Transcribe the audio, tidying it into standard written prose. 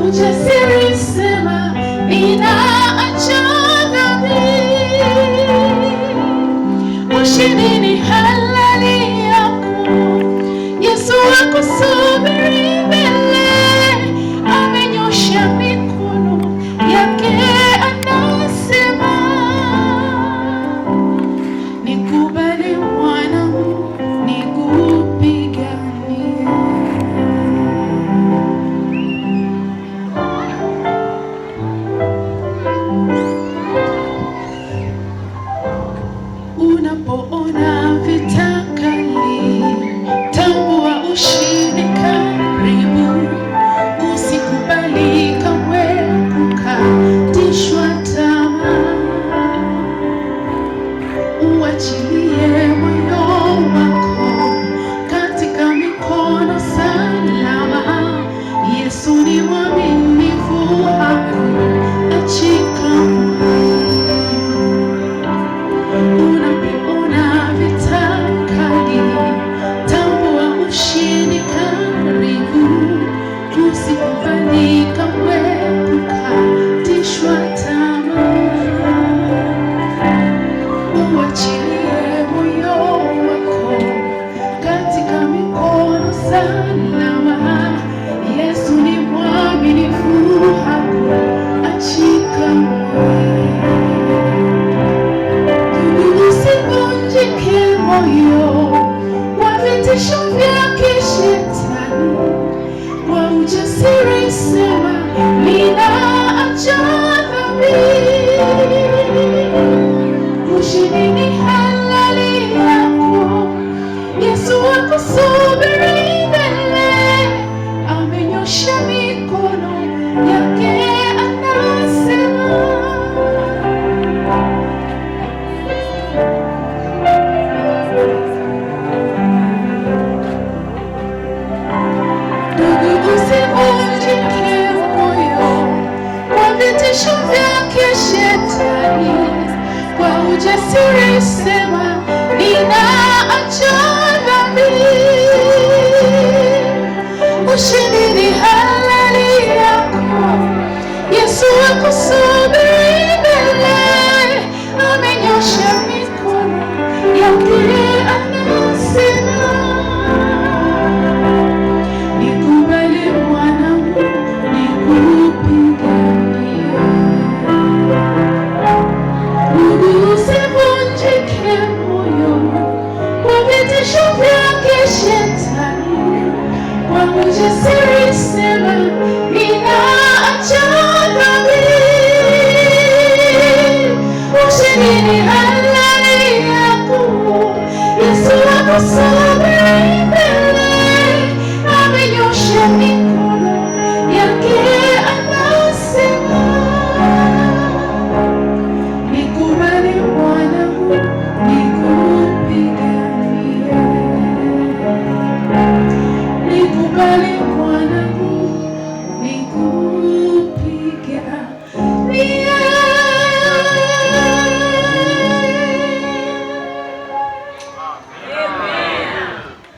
Ujasiri sema ninaacha dhambi. Ushindi ni halali yako. Yesu akusubiri mbele, amenyosha mikono yake anasema, nikubali mwanangu, nikupiganie. Unapoona vita kali, tambua ushindi karibu. Usikubali kamwe kukatishwa tamaa. Uachilie moyo wako katika mikono salama. Yesu ni mwaminifu, hakuachi kamwe. Unapoona vita kali, tambua ushindi karibu. Usikubali kamwe kukatishwa tamaa. Uachilie moyo wako katika mikono salama. Yesu ni mwaminifu, hakuachi kamwe. Usivunjike moyo kwa vitisho vyake Shetani. Kwa ujasiri sema ninaacha dhambi. Ushindi ni halali yako. Yesu akusubiri mbele, amenyosha mikono yake anasema, usivunjike moyo kwa vitisho vyake Shetani. Kwa ujasiri sema ninaacha dhambi. Ushindi ni halali yako. Yesu akusubiri mbele, amenyosha mikono yake anasema, nikubali mwanangu, nikupiganie. Usivunjike moyo kwa vitisho vyake Shetani. Kwa ujasiri sema ninaacha dhambi. Ushindi ni halali yako. Yesu akusubiri